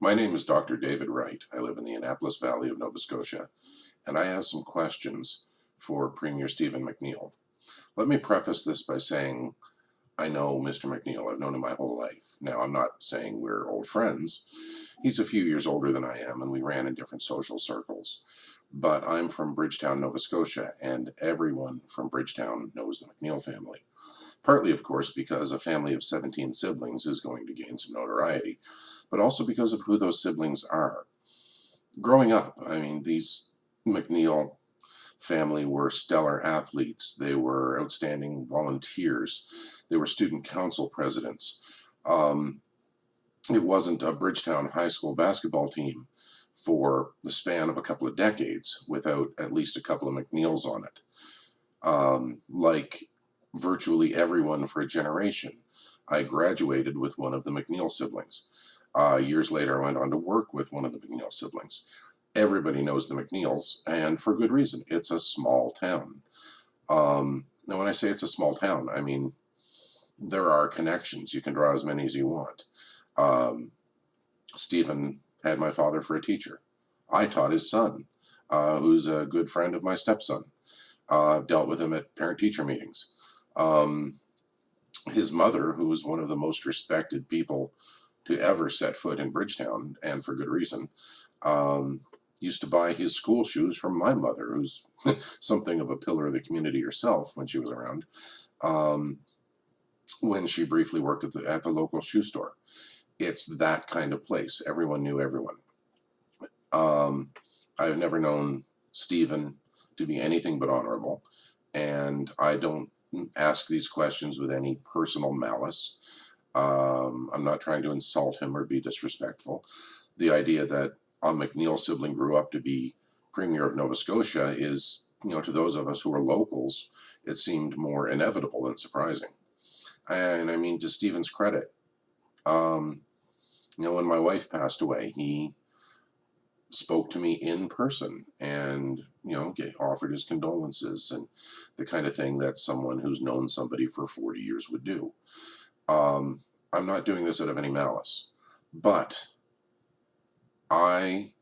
My name is Dr. David Wright. I live in the Annapolis Valley of Nova Scotia, and I have some questions for Premier Stephen McNeil. Let me preface this by saying I know Mr. McNeil. I've known him my whole life. Now, I'm not saying we're old friends. He's a few years older than I am, and we ran in different social circles. But I'm from Bridgetown, Nova Scotia, and everyone from Bridgetown knows the McNeil family. Partly, of course, because a family of 17 siblings is going to gain some notoriety, but also because of who those siblings are. Growing up, these McNeil family were stellar athletes. They were outstanding volunteers. They were student council presidents. Um, it wasn't a Bridgetown High School basketball team for the span of a couple of decades without at least a couple of McNeils on it. Like virtually everyone for a generation, I graduated with one of the McNeil siblings. Years later, I went on to work with one of the McNeil siblings. Everybody knows the McNeils, and for good reason. It's a small town. And when I say it's a small town, I mean there are connections. You can draw as many as you want. Um, Stephen had my father for a teacher. I taught his son, who's a good friend of my stepson. Dealt with him at parent-teacher meetings. Um, his mother, who was one of the most respected people to ever set foot in Bridgetown, and for good reason, um, used to buy his school shoes from my mother, who's something of a pillar of the community herself when she was around, um, when she briefly worked at the local shoe store. It's that kind of place. Everyone knew everyone. Um, I've never known Stephen to be anything but honorable, and I don't ask these questions with any personal malice. I'm not trying to insult him or be disrespectful. The idea that a McNeil sibling grew up to be Premier of Nova Scotia is, to those of us who are locals, it seemed more inevitable than surprising. And I mean, to Stephen's credit, um, when my wife passed away, he spoke to me in person and offered his condolences and the kind of thing that someone who's known somebody for 40 years would do. um, I'm not doing this out of any malice, but I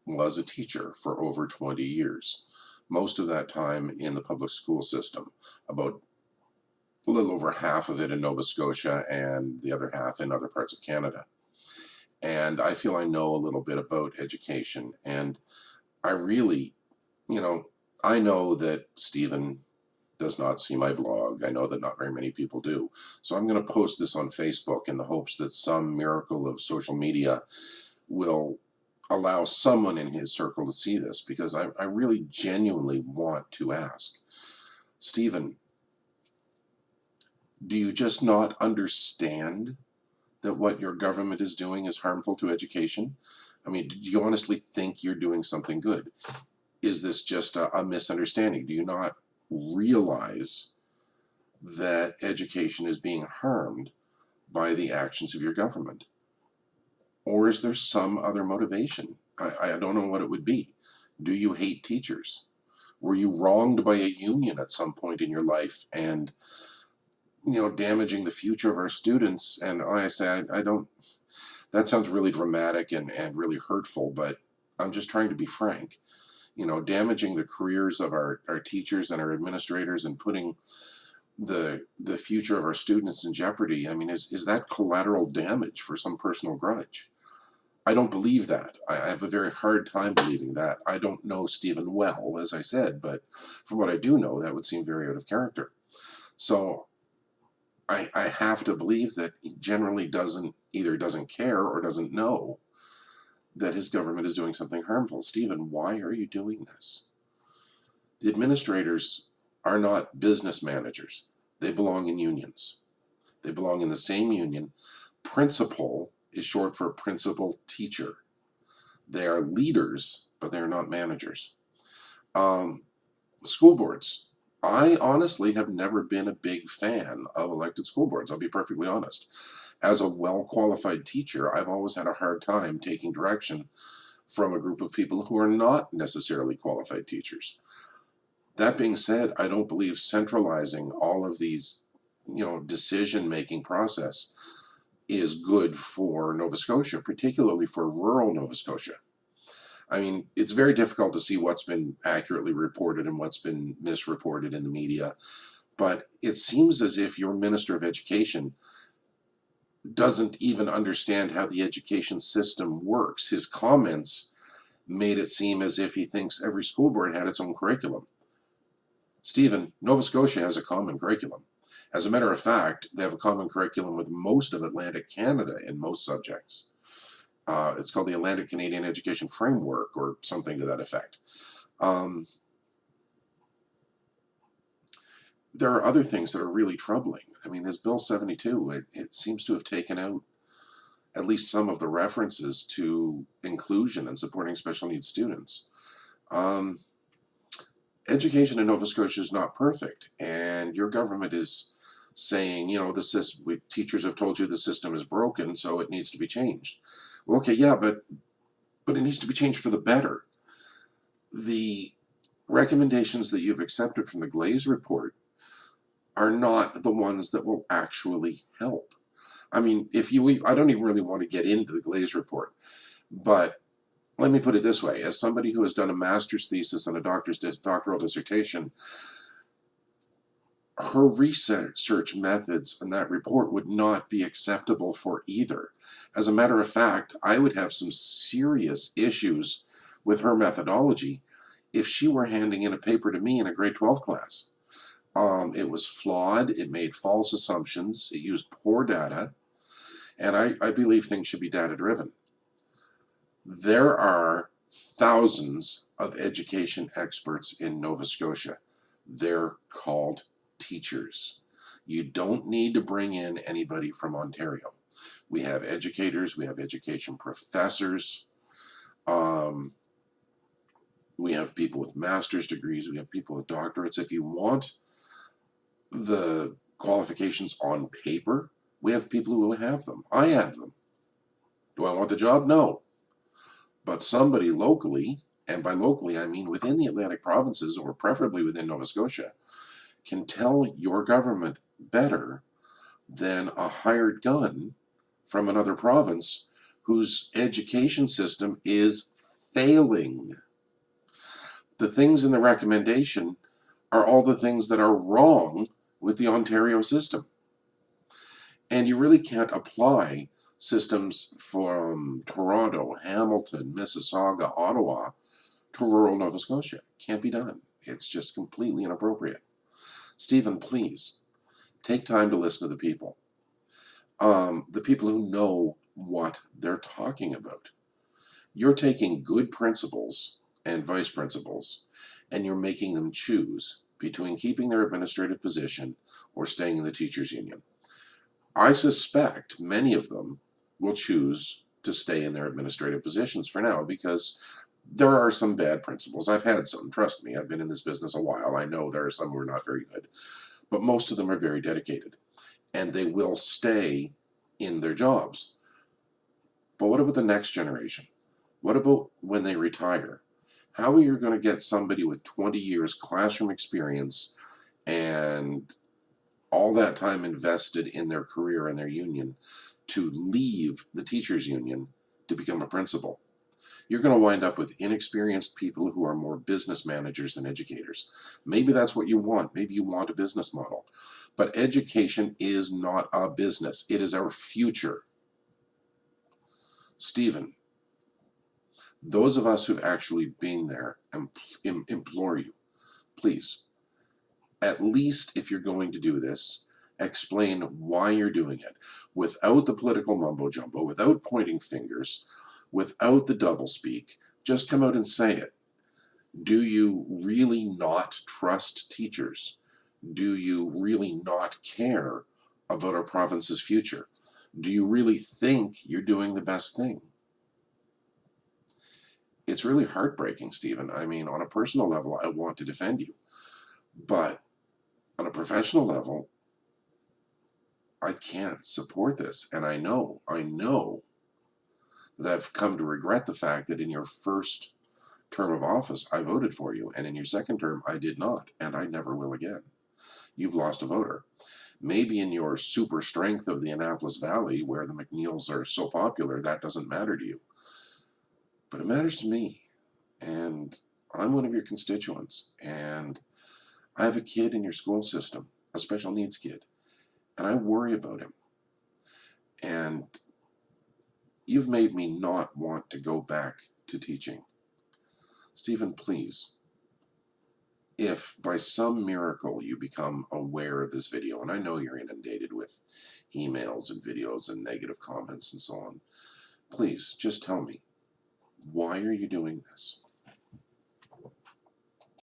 was a teacher for over 20 years, most of that time in the public school system, about a little over half of it in Nova Scotia and the other half in other parts of Canada. And I feel I know a little bit about education. And I really, you know, I know that Stephen does not see my blog. I know that not very many people do. So I'm going to post this on Facebook in the hopes that some miracle of social media will allow someone in his circle to see this, because I really genuinely want to ask Stephen, do you just not understand that what your government is doing is harmful to education? I mean, do you honestly think you're doing something good? Is this just a misunderstanding? Do you not realize that education is being harmed by the actions of your government? Or is there some other motivation? I don't know what it would be. Do you hate teachers? Were you wronged by a union at some point in your life and, damaging the future of our students? And like I say, I don't, that sounds really dramatic and really hurtful, but I'm just trying to be frank. Damaging the careers of our teachers and our administrators and putting the future of our students in jeopardy. I mean, is that collateral damage for some personal grudge? I don't believe that. I have a very hard time believing that. I don't know Stephen well, as I said, but from what I do know, that would seem very out of character. So I have to believe that he generally doesn't care or doesn't know that his government is doing something harmful. Stephen, why are you doing this? The administrators are not business managers. They belong in unions. They belong in the same union. Principal is short for principal teacher. They are leaders, but they're not managers. Um, School boards. I honestly have never been a big fan of elected school boards. I'll be perfectly honest. As a well qualified teacher, I've always had a hard time taking direction from a group of people who are not necessarily qualified teachers. That being said, I don't believe centralizing all of these, decision making process is good for Nova Scotia, particularly for rural Nova Scotia. I mean, it's very difficult to see what's been accurately reported and what's been misreported in the media, but it seems as if your Minister of Education doesn't even understand how the education system works. His comments made it seem as if he thinks every school board had its own curriculum. Stephen, Nova Scotia has a common curriculum. As a matter of fact, they have a common curriculum with most of Atlantic Canada in most subjects. It's called the Atlantic Canadian Education Framework or something to that effect. There are other things that are really troubling. I mean, this Bill 72, it seems to have taken out at least some of the references to inclusion and supporting special needs students. Education in Nova Scotia is not perfect, and your government is saying, you know, teachers have told you the system is broken, so it needs to be changed. Well, okay, yeah, but it needs to be changed for the better. The recommendations that you've accepted from the Glaze report are not the ones that will actually help. I mean, I don't even really want to get into the Glaze report, but let me put it this way. As somebody who has done a master's thesis and a doctoral dissertation, her research methods in that report would not be acceptable for either. As a matter of fact, I would have some serious issues with her methodology if she were handing in a paper to me in a grade 12 class. It was flawed, it made false assumptions, it used poor data, and I believe things should be data driven. There are thousands of education experts in Nova Scotia. They're called teachers. You don't need to bring in anybody from Ontario. We have educators, we have education professors, we have people with master's degrees, we have people with doctorates. If you want the qualifications on paper, we have people who have them. I have them. Do I want the job? No. But somebody locally, and by locally I mean within the Atlantic provinces or preferably within Nova Scotia, can tell your government better than a hired gun from another province whose education system is failing. The things in the recommendation are all the things that are wrong with the Ontario system. And you really can't apply systems from Toronto, Hamilton, Mississauga, Ottawa to rural Nova Scotia. Can't be done. It's just completely inappropriate. Stephen, please take time to listen to the people who know what they're talking about. You're taking good principals and vice principals and you're making them choose between keeping their administrative position or staying in the teachers union. I suspect many of them will choose to stay in their administrative positions for now because there are some bad principals. I've had some, trust me, I've been in this business a while. I know there are some who are not very good, but most of them are very dedicated and they will stay in their jobs. But what about the next generation? What about when they retire? How are you going to get somebody with 20 years classroom experience and all that time invested in their career and their union to leave the teachers union to become a principal? You're going to wind up with inexperienced people who are more business managers than educators. Maybe that's what you want. Maybe you want a business model. But education is not a business. It is our future. Stephen, those of us who've actually been there implore you, please, at least if you're going to do this, explain why you're doing it without the political mumbo jumbo, without pointing fingers, without the doublespeak. Just come out and say it. Do you really not trust teachers? Do you really not care about our province's future? Do you really think you're doing the best thing? It's really heartbreaking, Stephen. I mean, on a personal level, I want to defend you. But on a professional level, I can't support this. And I know that I've come to regret the fact that in your first term of office, I voted for you. And in your second term, I did not. And I never will again. You've lost a voter. Maybe in your super strength of the Annapolis Valley, where the McNeils are so popular, that doesn't matter to you. But it matters to me. And I'm one of your constituents. And I have a kid in your school system, a special needs kid, and I worry about him. And you've made me not want to go back to teaching. Stephen, please, if by some miracle you become aware of this video, and I know you're inundated with emails and videos and negative comments and so on, please just tell me, why are you doing this?